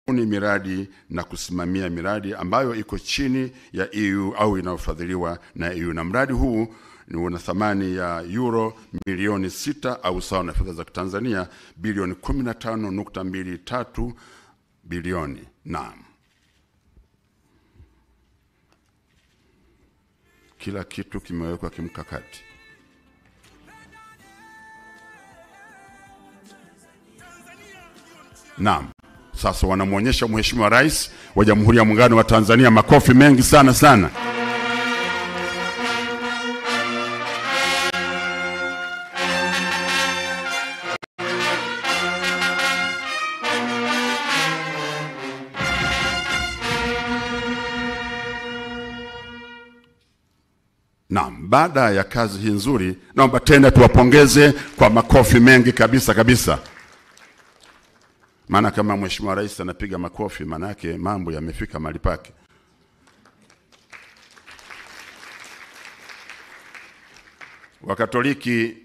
kubuni miradi na kusimamia miradi ambayo iko chini ya EU au inayofadhiliwa na EU, na mradi huu ni una thamani ya euro milioni 6 au sawa na fedha za Tanzania bilioni 15.23 bilioni. Naam. Kila kitu kimewekwa kimkakati. Naam. Sasa wanamuonyesha Mheshimiwa Rais wa Jamhuri ya Muungano wa Tanzania, makofi mengi sana sana. Naam, baada ya kazi hii nzuri, naomba tena tuwapongeze kwa makofi mengi kabisa kabisa. Maana kama Mheshimiwa Rais anapiga makofi, maana yake mambo yamefika mahali pake. Wakatoliki,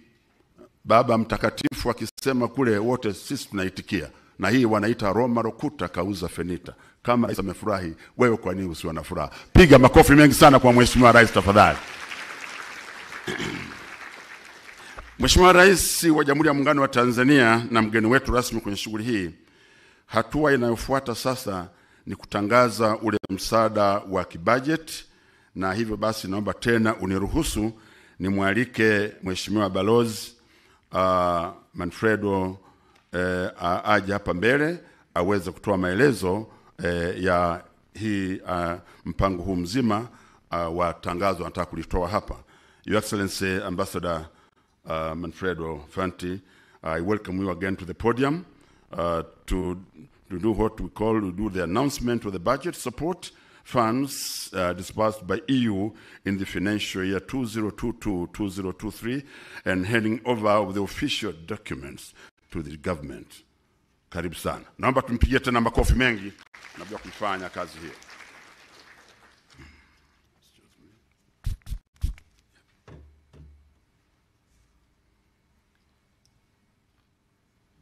Baba Mtakatifu akisema kule wote sisi tunaitikia. Na hii wanaita Roma Rokuta Kauza Fenita. Kama Rais amefurahi, wewe kwa nini usiwe na furaha? Piga makofi mengi sana kwa Mheshimiwa Rais tafadhali. Mheshimiwa Rais wa Jamhuri ya Muungano wa Tanzania na mgeni wetu rasmi kwenye shughuli hii, hatua inayofuata sasa ni kutangaza ule msaada wa kibajeti, na hivyo basi naomba tena uniruhusu nimwalike Mheshimiwa Balozi Manfredo aje hapa mbele aweze kutoa maelezo ya hii mpango huu mzima wa tangazo nataka kulitoa hapa. Your Excellency Ambassador Manfredo Fanti, I welcome you again to the podium to do what we call to do the announcement of the budget support funds disbursed by EU in the financial year 2022-2023 and handing over of the official documents to the government. Karibu sana. Naomba tumpigie tena makofi mengi na bila kufanya kazi hiyo.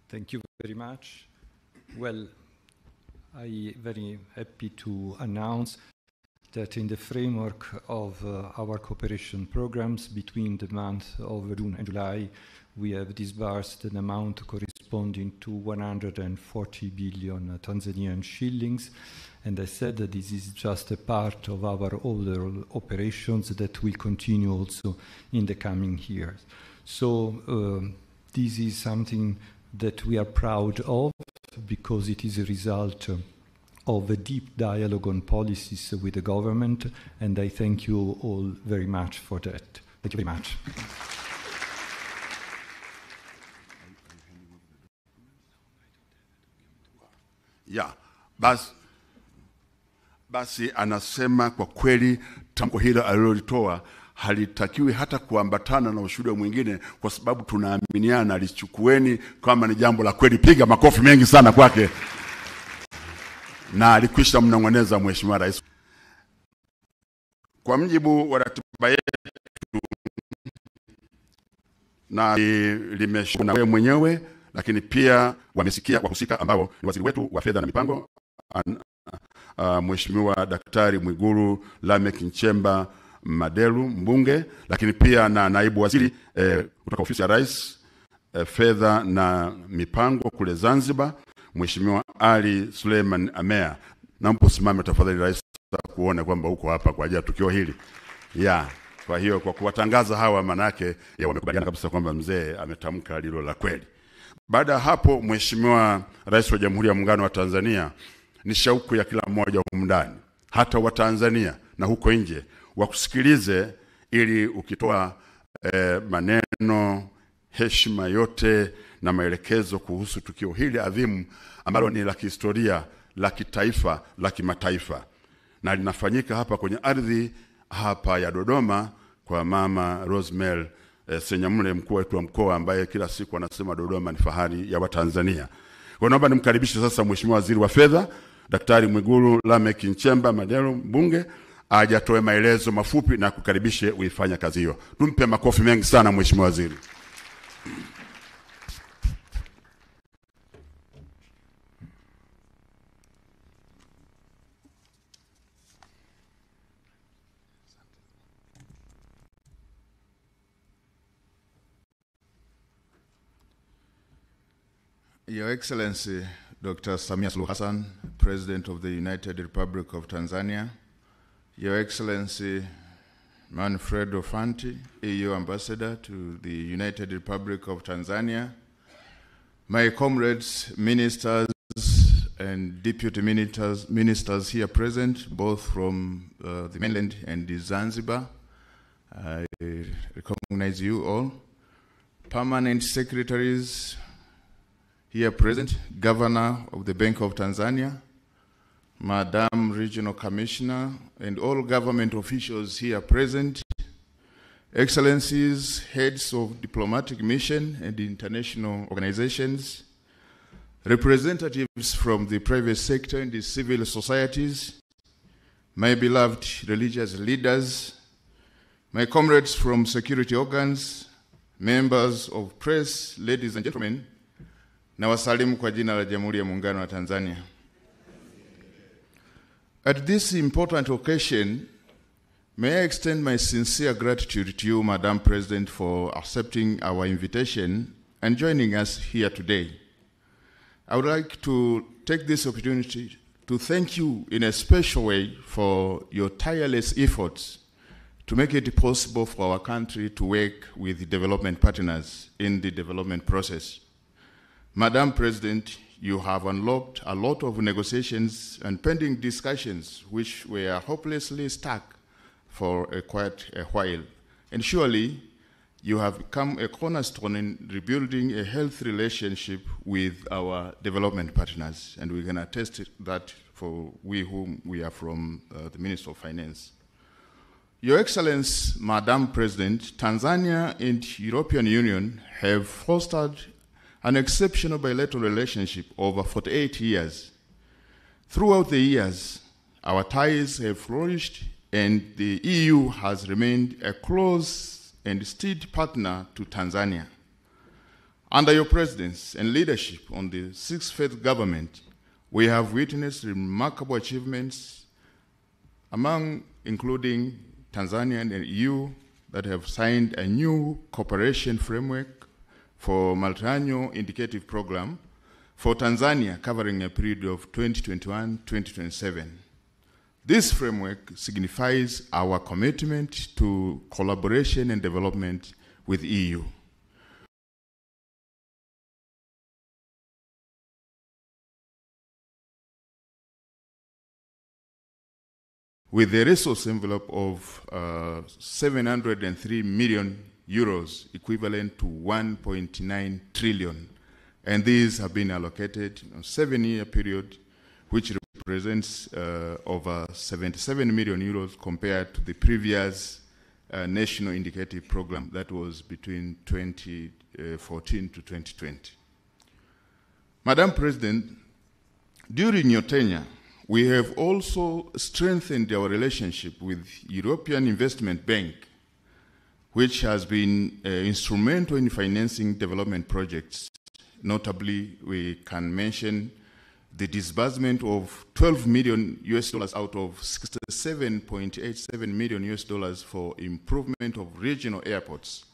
Thank you very much. Well, I'm very happy to announce that in the framework of our cooperation programs between the months of June and July, we have disbursed an amount corresponding to 140 billion Tanzanian shillings. And I said that this is just a part of our overall operations that will continue also in the coming years. So this is something that we are proud of because it is a result of a deep dialogue on policies with the government, and I thank you all very much for that. Thank you very much. Yeah, basi anasema kwa kweli tamko hilo alilolitoa halitakiwi hata kuambatana na ushuhuda mwingine, kwa sababu tunaaminiana. Alichukueni kama ni jambo la kweli. Piga makofi mengi sana kwake. Na alikwisha mnongoneza Mheshimiwa Rais. Kwa mjibu wa ratiba yetu na limeshona wewe mwenyewe, lakini pia wamesikia wahusika ambao ni waziri wetu wa fedha na mipango Mheshimiwa Daktari Mwigulu Lameck Nchemba Madelu mbunge, lakini pia na naibu waziri kutoka ofisi ya Rais fedha na mipango kule Zanzibar, Mheshimiwa Ali Suleiman Amea. Naomba usimame tafadhali Rais kuona kwamba uko hapa kwa ajili ya tukio hili. Kwa hiyo kwa kuwatangaza hawa manake wamekubaliana kabisa kwamba mzee ametamka lilo la kweli. Baada hapo, Mheshimiwa Rais wa Jamhuri ya Muungano wa Tanzania, ni shauku ya kila mmoja huko ndani, hata wa Tanzania na huko nje, wakusikilize ili ukitoa maneno, heshima yote na maelekezo kuhusu tukio hili adhimu ambalo ni la kihistoria, la kitaifa, la kimataifa, na linafanyika hapa kwenye ardhi hapa ya Dodoma kwa Mama Rosemary Senyamule, mkuu wetu wa mkoa, ambaye kila siku anasema Dodoma ni fahari ya Watanzania. Kwa naomba nimkaribishe sasa Mheshimiwa Waziri wa Fedha Daktari Mwigulu Lameck Nchemba Madelu mbunge aje atoe maelezo mafupi na kukaribishe uifanya kazi hiyo. Tumpe makofi mengi sana Mheshimiwa Waziri. Your Excellency, Dr. Samia Suluhu Hassan, President of the United Republic of Tanzania, Your Excellency, Manfredo Fanti, EU Ambassador to the United Republic of Tanzania, my comrades, ministers, and deputy ministers here present, both from the mainland and the Zanzibar, I recognize you all. Permanent secretaries here present, Governor of the Bank of Tanzania, Madam Regional Commissioner, and all government officials here present, Excellencies, heads of diplomatic mission and international organizations, representatives from the private sector and the civil societies, my beloved religious leaders, my comrades from security organs, members of press, ladies and gentlemen, na wasalimu kwa jina la Jamhuri ya Muungano wa Tanzania. At this important occasion, may I extend my sincere gratitude to you, Madam President, for accepting our invitation and joining us here today. I would like to take this opportunity to thank you in a special way for your tireless efforts to make it possible for our country to work with development partners in the development process. Madam President, you have unlocked a lot of negotiations and pending discussions which were hopelessly stuck for quite a while. And surely, you have become a cornerstone in rebuilding a healthy relationship with our development partners. And we can attest that for we whom we are from the Ministry of Finance. Your Excellency, Madam President, Tanzania and European Union have fostered an exceptional bilateral relationship over 48 years. Throughout the years, our ties have flourished and the EU has remained a close and steady partner to Tanzania. Under your presence and leadership on the Sixth Fedha government, we have witnessed remarkable achievements including Tanzania and the EU that have signed a new cooperation framework for multi-annual indicative program for Tanzania covering a period of 2021-2027. This framework signifies our commitment to collaboration and development with EU. With a resource envelope of 703 million euros, equivalent to 1.9 trillion. And these have been allocated in a 7-year period, which represents over 77 million euros compared to the previous national indicative program that was between 2014 to 2020. Madam President, during your tenure, we have also strengthened our relationship with European Investment Bank, which has been instrumental in financing development projects. Notably, we can mention the disbursement of 12 million US dollars out of 67.87 million US dollars for improvement of regional airports,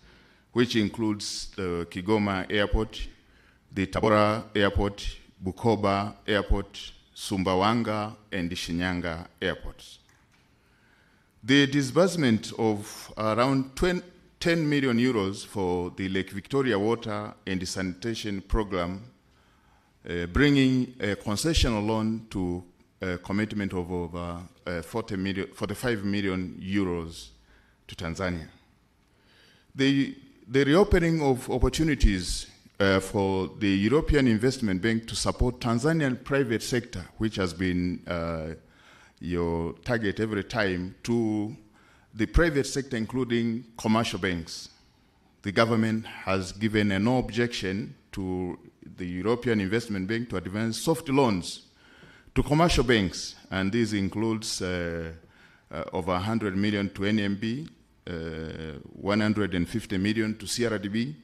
which includes the Kigoma Airport, the Tabora Airport, Bukoba Airport, Sumbawanga, and the Shinyanga airports. The disbursement of around 10 million euros for the Lake Victoria Water and the Sanitation Program, bringing a concessional loan to a commitment of over 45 million euros to Tanzania. The reopening of opportunities for the European Investment Bank to support Tanzanian private sector, which has been your target every time, to the private sector, including commercial banks. The government has given a no objection to the European Investment Bank to advance soft loans to commercial banks, and this includes over 100 million to NMB, 150 million to CRDB,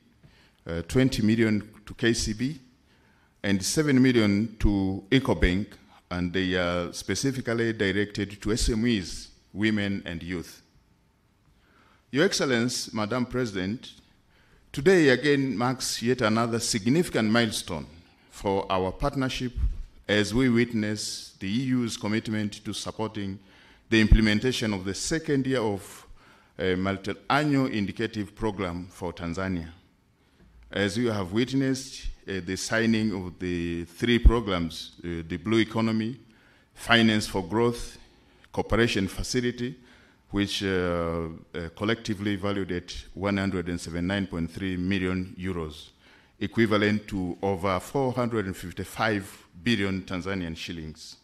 20 million to KCB, and 7 million to EcoBank, and they are specifically directed to SMEs, women and youth. Your Excellency, Madam President, today again marks yet another significant milestone for our partnership as we witness the EU's commitment to supporting the implementation of the second year of a multi-annual indicative program for Tanzania. As you have witnessed the signing of the 3 programs, the Blue Economy, Finance for Growth, Cooperation Facility, which collectively valued at 179.3 million euros, equivalent to over 455 billion Tanzanian shillings.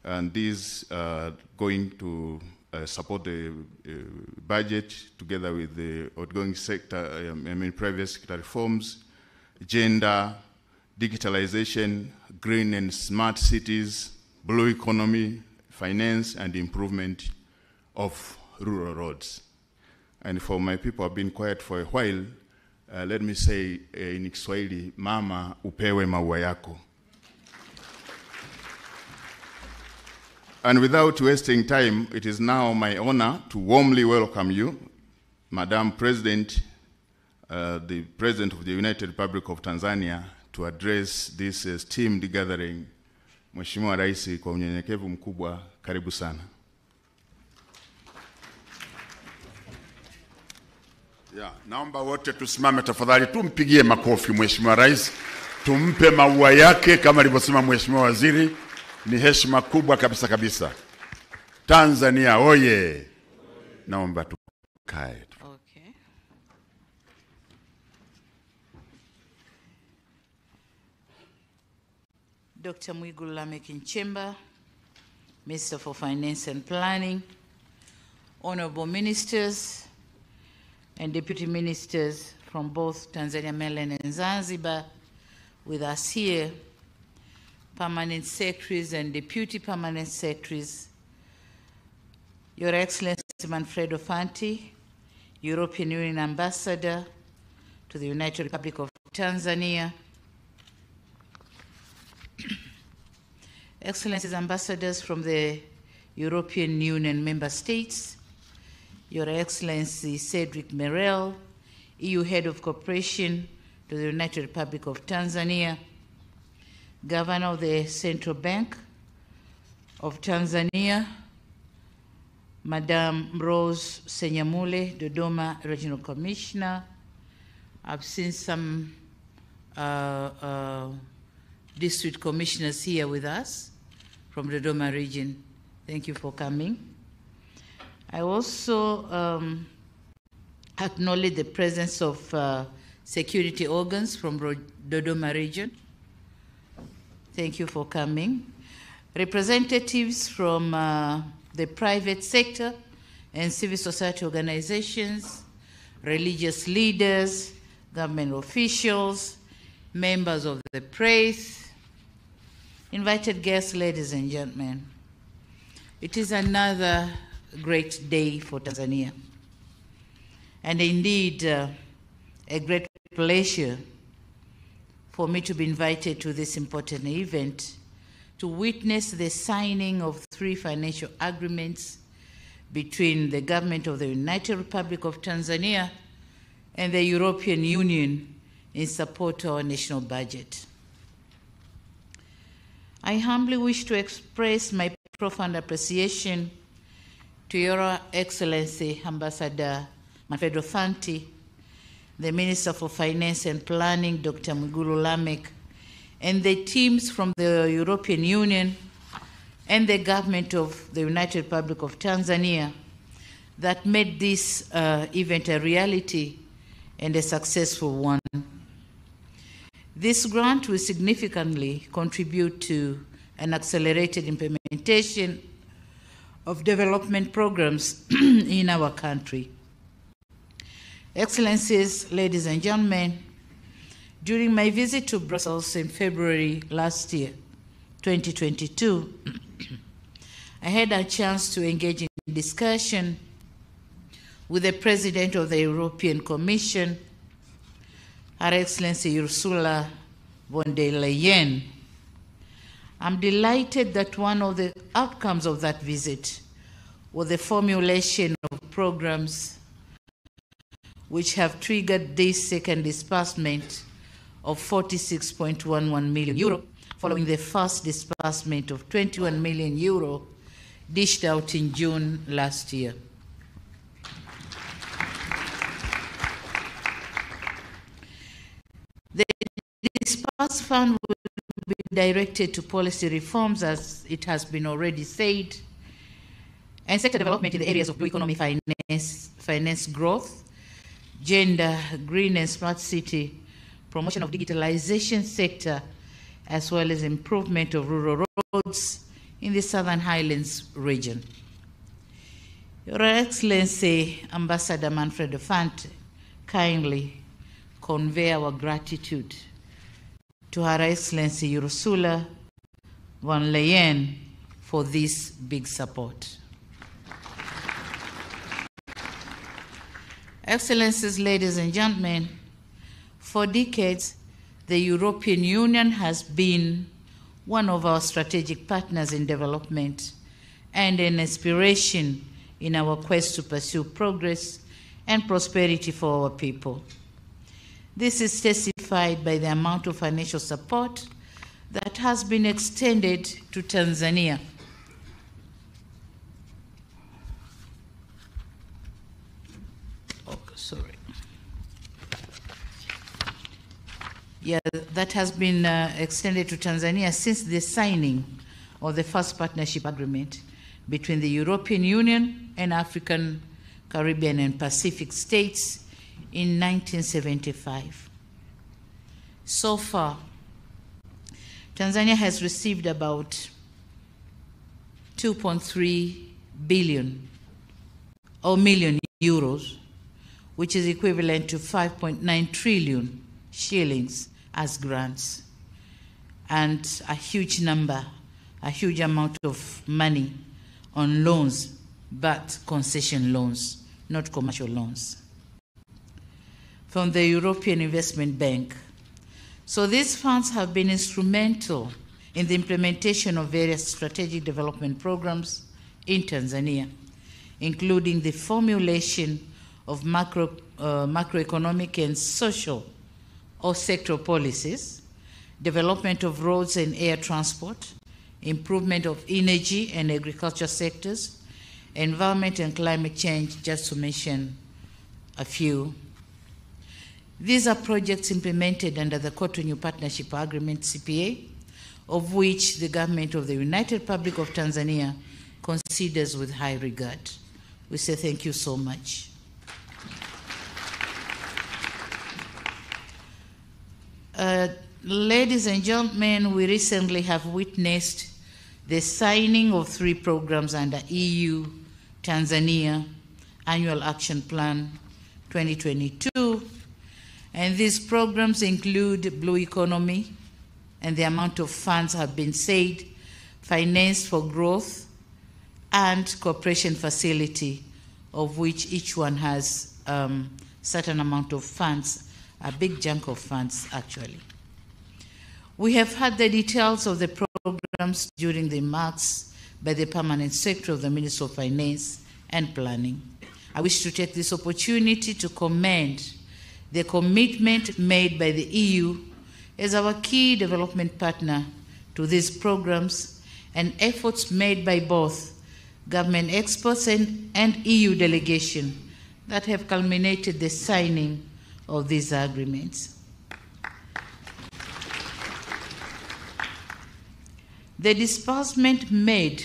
And these are going to support the budget together with the ongoing sector, private sector reforms, gender, digitalization, green and smart cities, blue economy, finance, and improvement of rural roads. And for my people who have been quiet for a while, let me say in Kiswahili, mama upewe maua yako. And without wasting time, it is now my honor to warmly welcome you, Madam President, the President of the United Republic of Tanzania, to address this esteemed gathering. Mheshimiwa Rais, kwa unyenyekevu mkubwa, karibu sana. Naomba wote tusimame tafadhali, tumpigie makofi Mheshimiwa Rais, tumpe maua yake kama alivyosema Mheshimiwa Waziri. Ni heshima kubwa kabisa kabisa. Tanzania oye. Naomba tukae. Okay. Dr. Mwigulu Lameck Nchemba, Minister for Finance and Planning, honorable ministers and deputy ministers from both Tanzania, mainland and Zanzibar with us here, permanent secretaries and deputy permanent secretaries, Your Excellency Manfredo Fanti, European Union Ambassador to the United Republic of Tanzania, Excellencies Ambassadors from the European Union member states, Your Excellency Cedric Merel, EU Head of Cooperation to the United Republic of Tanzania, Governor of the Central Bank of Tanzania, Madam Rose Senyamule, Dodoma Regional Commissioner. I've seen some district commissioners here with us from the Dodoma region. Thank you for coming. I also acknowledge the presence of security organs from Dodoma region. Thank you for coming. Representatives from the private sector and civil society organizations, religious leaders, government officials, members of the press, invited guests, ladies and gentlemen. It is another great day for Tanzania, and indeed a great pleasure for me to be invited to this important event to witness the signing of 3 financial agreements between the government of the United Republic of Tanzania and the European Union in support of our national budget. I humbly wish to express my profound appreciation to Your Excellency Ambassador Manfredo Fanti, the Minister for Finance and Planning, Dr. Mwigulu Lameck, and the teams from the European Union and the government of the United Republic of Tanzania that made this event a reality and a successful one. This grant will significantly contribute to an accelerated implementation of development programs in our country. Excellencies, ladies and gentlemen, during my visit to Brussels in February last year, 2022, I had a chance to engage in discussion with the President of the European Commission, Her Excellency Ursula von der Leyen. I'm delighted that one of the outcomes of that visit was the formulation of programs which have triggered this second disbursement of 46.11 million euro, following the first disbursement of 21 million euro dished out in June last year. The disbursed fund will be directed to policy reforms, as it has been already said, and sector development in the areas of blue economy, finance growth, gender, green and smart city, promotion of digitalization sector, as well as improvement of rural roads in the Southern Highlands region. Your Excellency, Ambassador Manfred Fante, kindly convey our gratitude to Her Excellency Ursula von Leyen for this big support. Excellencies, ladies and gentlemen, for decades, the European Union has been one of our strategic partners in development and an inspiration in our quest to pursue progress and prosperity for our people. This is testified by the amount of financial support that has been extended to Tanzania. That has been extended to Tanzania since the signing of the first partnership agreement between the European Union and African, Caribbean, and Pacific states in 1975. So far, Tanzania has received about 2.3 billion million euros, which is equivalent to 5.9 trillion shillings as grants, and a huge amount of money on loans, but concession loans, not commercial loans, from the European Investment Bank. So these funds have been instrumental in the implementation of various strategic development programs in Tanzania, including the formulation of macroeconomic and social or sectoral policies, development of roads and air transport, improvement of energy and agriculture sectors, environment and climate change, just to mention a few. These are projects implemented under the Cotonou Partnership Agreement, CPA, of which the government of the United Republic of Tanzania considers with high regard. We say thank you so much. Ladies and gentlemen, we recently have witnessed the signing of 3 programs under EU-Tanzania Annual Action Plan 2022, and these programs include Blue Economy, and the amount of funds have been said, Finance for Growth, and Cooperation Facility, of which each one has certain amount of funds, a big chunk of funds actually. We have had the details of the programs during the remarks by the Permanent Secretary of the Ministry of Finance and Planning. I wish to take this opportunity to commend the commitment made by the EU as our key development partner to these programs, and efforts made by both government experts and EU delegation that have culminated the signing of these agreements. The disbursement made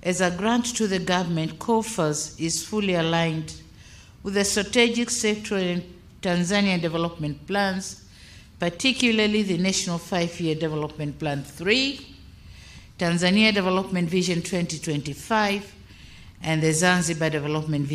as a grant to the government coffers is fully aligned with the strategic sectoral and Tanzanian development plans, particularly the National 5-Year Development Plan 3, Tanzania Development Vision 2025, and the Zanzibar Development Vision